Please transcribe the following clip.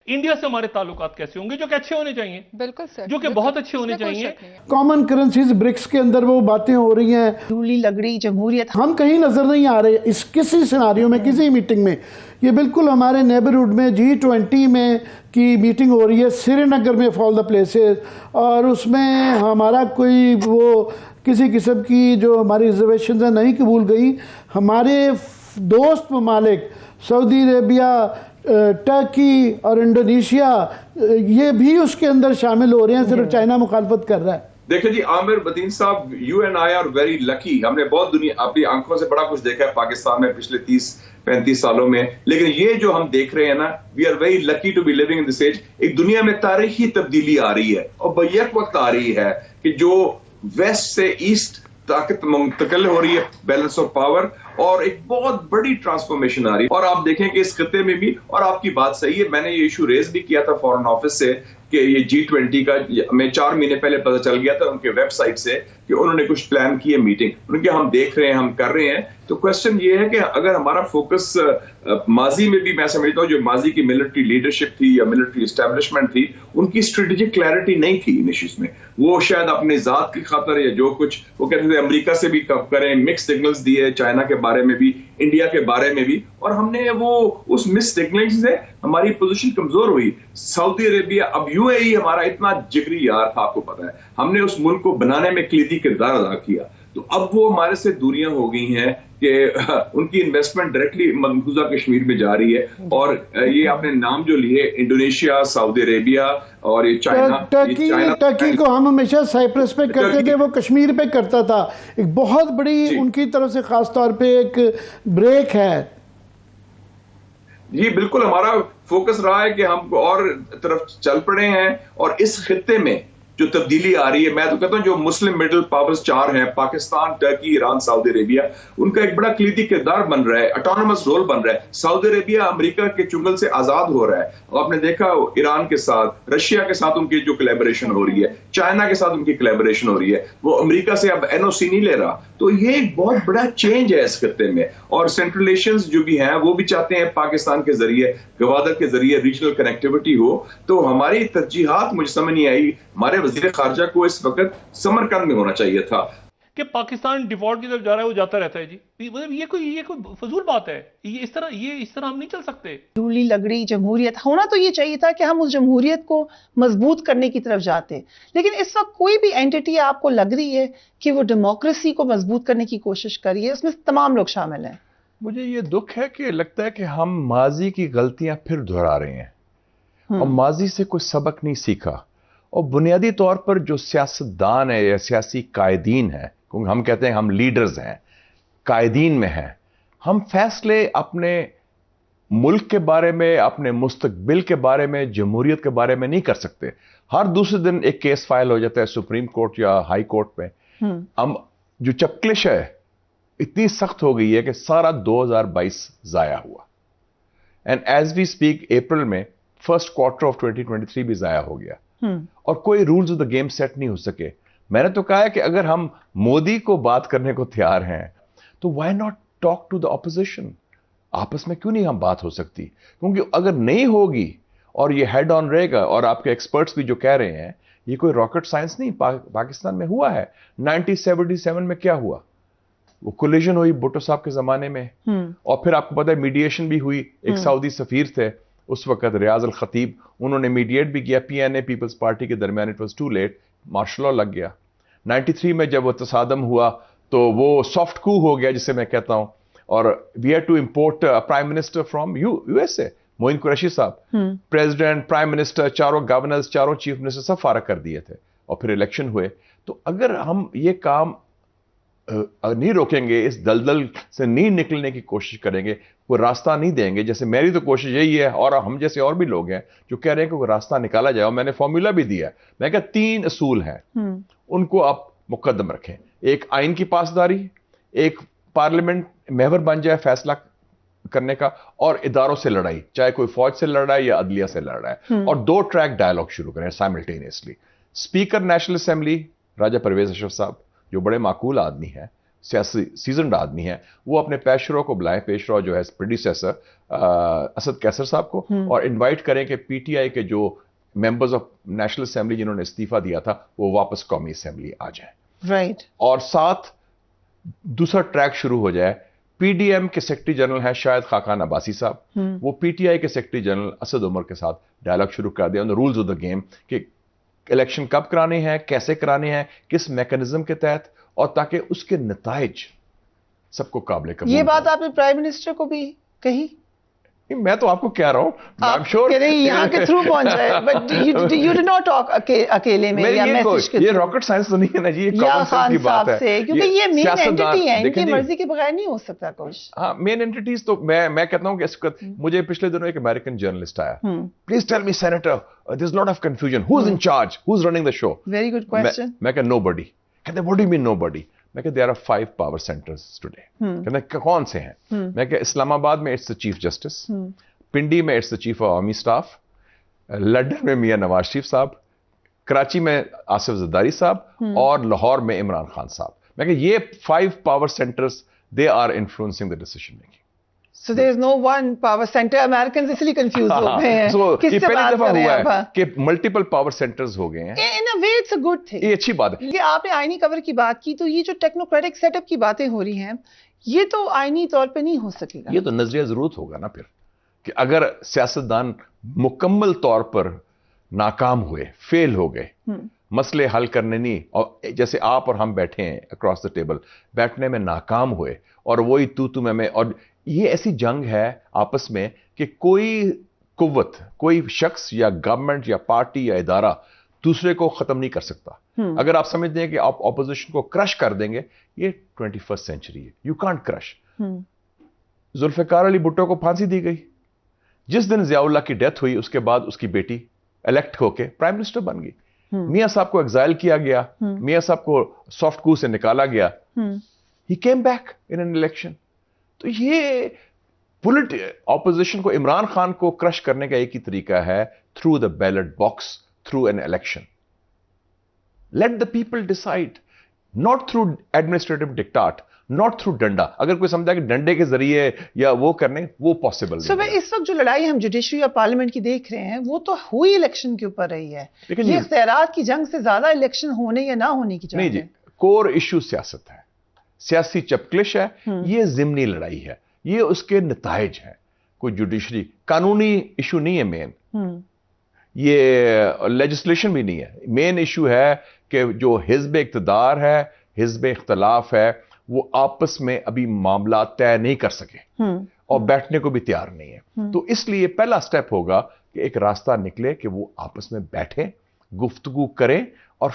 India से हमारे ताल्लुकात कैसे होंगे, जो कि अच्छे होने चाहिए, बिल्कुल सर, जो कि बहुत अच्छे होने चाहिए। कॉमन करेंसीज ब्रिक्स के अंदर वो बातें हो रही हैं, धूली लगड़ी जमहूरियत, हम कहीं नजर नहीं आ रहे इस किसी सिनारियो में, किसी मीटिंग में। ये बिल्कुल हमारे नेबरहुड में G20 में की मीटिंग हो रही है श्रीनगर में फॉल द प्लेसेस, और उसमें हमारा कोई वो किसी किस्म की जो हमारी रिजर्वेशन है नहीं कबूल गई। हमारे दोस्त ममालिक सऊदी अरेबिया, टर्की और इंडोनेशिया, ये भी उसके अंदर शामिल हो रहे हैं, सिर्फ चाइना मुखालफत कर रहा है। देखिए जी आमिर बदीन साहब, you and I R very lucky. हमने बहुत दुनिया अपनी आंखों से बड़ा कुछ देखा है पाकिस्तान में पिछले 30-35 सालों में, लेकिन ये जो हम देख रहे हैं ना, we are very lucky to be living in this age. एक दुनिया में तारीखी तब्दीली आ रही है और बैक वक्त आ रही है कि जो वेस्ट से ईस्ट ताकत मुंतकिल हो रही है, बैलेंस ऑफ पावर, और एक बहुत बड़ी ट्रांसफॉर्मेशन आ रही है। और आप देखें कि इस खत्ते में भी, और आपकी बात सही है, मैंने ये इशू रेज भी किया था फॉरेन ऑफिस से कि ये G20 का हमें 4 महीने पहले पता चल गया था उनके वेबसाइट से कि उन्होंने कुछ प्लान किए मीटिंग उनके, हम देख रहे हैं, हम कर रहे हैं। तो क्वेश्चन ये है कि अगर हमारा फोकस माजी में भी, मैं समझता हूँ जो माजी की मिलिट्री लीडरशिप थी या मिलिट्री एस्टेब्लिशमेंट थी, उनकी स्ट्रेटेजिक क्लैरिटी नहीं थी इन इश्यूज में। वो शायद अपने जात की खातर या जो कुछ वो कहते थे अमेरिका से भी कब करें, मिक्स सिग्नल्स दिए चाइना के बारे में भी, इंडिया के बारे में भी, और हमने वो उस मिस सिग्नल से हमारी पोजीशन कमजोर हुई। सऊदी अरेबिया, अब UAE हमारा इतना जिगरी यार था, आपको पता है, हमने उस मुल्क को बनाने में किलीदी किरदार अदा किया, तो अब वो हमारे से दूरियां हो गई हैं कि उनकी इन्वेस्टमेंट डायरेक्टली मकबूजा कश्मीर में जा रही है। और ये आपने नाम जो लिए, इंडोनेशिया, सऊदी अरेबिया और ये चाइना, टर्की को हम हमेशा साइप्रस पे करते थे, वो कश्मीर पे करता था। एक बहुत बड़ी उनकी तरफ से खास तौर पे एक ब्रेक है। जी बिल्कुल, हमारा फोकस रहा है कि हम और तरफ चल पड़े हैं, और इस खित्ते में जो तब्दीली आ रही है, मैं तो कहता हूं जो मुस्लिम मिडिल पावर्स 4 हैं, Pakistan, Turkey, Iran, Saudi Arabia, उनका एक बड़ा कलीदी किरदार बन रहा है, ऑटोनोमस रोल बन रहा है। सऊदी अरेबिया अमेरिका के चुंगल से आजाद हो रहा है। आपने देखा ईरान के साथ, रशिया के साथ उनकी जो कोलैबोरेशन हो रही है, चाइना के साथ उनकी कोलैबोरेशन हो रही है, वो अमेरिका से अब NOC नहीं ले रहा। तो ये एक बहुत बड़ा चेंज है इस खत्ते में। और सेंट्रल एशियंस जो भी हैं वो भी चाहते हैं पाकिस्तान के जरिए, गवादर के जरिए रीजनल कनेक्टिविटी हो। तो हमारी तरजीहात मुझे समझ नहीं आई। हमारे वजीर खारजा को इस वक्त समरकंद में होना चाहिए था। कि पाकिस्तान डिफॉल्ट की तरफ जा रहा है, वो जाता रहता है जी, मतलब ये कोई फजूल बात है। ये इस तरह हम नहीं चल सकते। धूली लगड़ी जमहूरियत, होना तो ये चाहिए था कि हम उस जमहूरियत को मजबूत करने की तरफ जाते, लेकिन इस वक्त कोई भी एंटिटी आपको लग रही है कि वो डेमोक्रेसी को मजबूत करने की कोशिश कर रही है, उसमें तमाम लोग शामिल हैं। मुझे ये दुख है कि लगता है कि हम माजी की गलतियां फिर दोहरा रहे हैं और माजी से कोई सबक नहीं सीखा। और बुनियादी तौर पर जो सियासतदान है या सियासी कायदीन है, क्योंकि हम कहते हैं हम लीडर्स हैं, कायदीन में हैं, हम फैसले अपने मुल्क के बारे में, अपने मुस्तकबिल के बारे में, जमहूरियत के बारे में नहीं कर सकते। हर दूसरे दिन एक केस फाइल हो जाता है सुप्रीम कोर्ट या हाई कोर्ट में। हम जो चपकलिश है इतनी सख्त हो गई है कि सारा 2022 जाया हुआ, एंड एज वी स्पीक अप्रैल में फर्स्ट क्वार्टर ऑफ 2023 भी जाया हो गया, और कोई rules of the game set नहीं हो सके। मैंने तो कहा है कि अगर हम मोदी को बात करने को तैयार हैं तो why not talk to the opposition. आपस में क्यों नहीं हम बात हो सकती? क्योंकि अगर नहीं होगी और ये हेड ऑन रहेगा, और आपके एक्सपर्ट्स भी जो कह रहे हैं, ये कोई रॉकेट साइंस नहीं, पाकिस्तान में हुआ है। 1977 में क्या हुआ, वो कोलिजन हुई भुट्टो साहब के जमाने में, और फिर आपको पता है मीडिएशन भी हुई। एक सऊदी सफीर थे उस वक्त, रियाज अल खतीब, उन्होंने मीडिएट भी किया PNA पीपल्स पार्टी के दरमियान। It was too late, martial law लग गया। 93 में जब वो तसादम हुआ तो वो सॉफ्ट कू हो गया जिसे मैं कहता हूं, और we had to import prime minister from USA, Moin Qureshi साहब, प्रेसिडेंट, प्राइम मिनिस्टर, चारों गवर्नर्स, चारों चीफ मिनिस्टर सब फारग कर दिए थे, और फिर इलेक्शन हुए। तो अगर हम ये काम नहीं रोकेंगे, इस दलदल से नहीं निकलने की कोशिश करेंगे, कोई रास्ता नहीं देंगे, जैसे मेरी तो कोशिश यही है, और हम जैसे और भी लोग हैं जो कह रहे हैं कि कोई रास्ता निकाला जाए, और मैंने फॉर्मूला भी दिया है। मैं कहा 3 असूल हैं, उनको आप मुकद्दम रखें। एक आइन की पासदारी, एक पार्लियामेंट मेंबर बन जाए फैसला करने का, और इदारों से लड़ाई, चाहे कोई फौज से लड़ रहा है या अदलिया से लड़ रहा है, और 2 ट्रैक डायलॉग शुरू करें साइमल्टेनियसली। स्पीकर नेशनल असेंबली राजा परवेज अशरफ साहब, जो बड़े माकूल आदमी हैं, سیاسی سیزنڈ آدمی ہیں وہ اپنے پیشرو کو بلائیں, پیشرو جو ہے پروڈیوسر اسد کیسر صاحب کو, اور انوائٹ کریں کہ پی ٹی آئی کے جو ممبرز آف نیشنل اسمبلی جنہوں نے استعفیٰ دیا تھا وہ واپس قومی اسمبلی آ جائیں. رائٹ. اور ساتھ دوسرا ٹریک شروع ہو جائے, پی ڈی ایم کے سیکرٹری جنرل ہیں شاید خاقان عباسی صاحب, وہ پی ٹی آئی کے سیکرٹری جنرل اسد عمر کے ساتھ ڈائلاگ شروع کر دیا آن دا رولز آف دا گیم کہ الیکشن کب کرانے ہیں, کیسے کرانے ہیں, کس میکنزم کے تحت, اور تاکہ اس کے نتائج سب کو قابل قبول. یہ بات آپ نے پرائم منسٹر کو بھی کہی؟ میں تو آپ کو کہہ رہا ہوں, I'm sure یہاں کے تھرو پہنچ جائے, but you did not talk اکیلے میں یا میسج کے یہ راکٹ سائنس تو نہیں ہے نا جی, یہ کامن سینس کی بات ہے, کیونکہ یہ مین اینٹی ہے, ان کی مرضی کے بغیر نہیں ہو سکتا کچھ. ہاں مین اینٹیز تو میں کہتا ہوں کہ اس وقت مجھے پچھلے دنوں ایک امریکن جرنلسٹ آیا, please tell me senator there is lot of confusion, who is in charge, who is running the show. Very good question. میں کہ نو بڈی. کہتے what do you mean nobody? میں کہ there are 5 power centres today. کہتے کون سے ہیں؟ میں کہ اسلام آباد میں it's the chief justice, Pindi میں it's the chief of army staff, London میں میاں نواز شریف صاحب, کراچی میں آصف زرداری صاحب, اور لاہور میں عمران خان صاحب. میں کہ یہ 5 power centres they are influencing the decision making. So there is no one power center. Americans اس لیے کنفیوز ہو گئے ہیں. یہ پہلی دفعہ ہوا ہے کہ ملٹیپل پاور سینٹرز ہو گئے ہیں. In a way it's a good thing. یہ اچھی بات ہے. یہ آپ نے آئینی کور کی بات کی, تو یہ جو ٹیکنوکریٹک سیٹ اپ کی باتیں ہو رہی ہیں یہ تو آئینی طور پہ نہیں ہو سکے گا. یہ تو نظریہ ضرورت ہوگا نا پھر, کہ اگر سیاستدان مکمل طور پر ناکام ہوئے, فیل ہو گئے, مسئلے حل کرنے نہیں, اور جیسے آپ اور ہم بیٹھے ہیں اکراس دا ٹیبل, بیٹھنے میں ناکام ہوئے, اور وہی تو میں, اور یہ ایسی جنگ ہے آپس میں کہ کوئی قوت, کوئی شخص یا گورنمنٹ یا پارٹی یا ادارہ دوسرے کو ختم نہیں کر سکتا. اگر آپ سمجھتے ہیں کہ آپ اپوزیشن کو کرش کر دیں گے, یہ 21st سینچری ہے, یو کانٹ کرش. ذوالفقار علی بھٹو کو پھانسی دی گئی, جس دن ضیاء اللہ کی ڈیتھ ہوئی اس کے بعد اس کی بیٹی الیکٹ ہو کے پرائم منسٹر بن گئی. میاں صاحب کو ایگزائل کیا گیا, میاں صاحب کو سافٹ کو سے نکالا گیا, he came back in an election. تو یہ اپوزیشن کو, عمران خان کو کرش کرنے کا ایک ہی طریقہ ہے, through the ballot box, through an election. Let the people decide, not through administrative diktat, not through ڈنڈا. اگر کوئی سمجھا کہ ڈنڈے کے ذریعے یا وہ کرنے, وہ پاسبل نہیں. صبح اس وقت جو لڑائی ہم جوڈیشری اور پارلیمنٹ کی دیکھ رہے ہیں وہ تو ہوئی الیکشن کے اوپر رہی ہے. یہ اختیارات کی جنگ سے زیادہ الیکشن ہونے یا نہ ہونے کی جنگ نہیں جی, کور ایشو سیاست ہے, سیاسی چپکلش ہے, یہ ضمنی لڑائی ہے, یہ اس کے نتائج ہیں. کوئی جوڈیشری قانونی ایشو نہیں ہے مین, یہ لیجسلیشن بھی نہیں ہے. مین ایشو ہے کہ جو حزب اقتدار ہے, حزب اختلاف ہے, وہ آپس میں ابھی معاملات طے نہیں کر سکے اور بیٹھنے کو بھی تیار نہیں ہے. تو اس لیے پہلا سٹیپ ہوگا کہ ایک راستہ نکلے کہ وہ آپس میں بیٹھیں, گفتگو کریں اور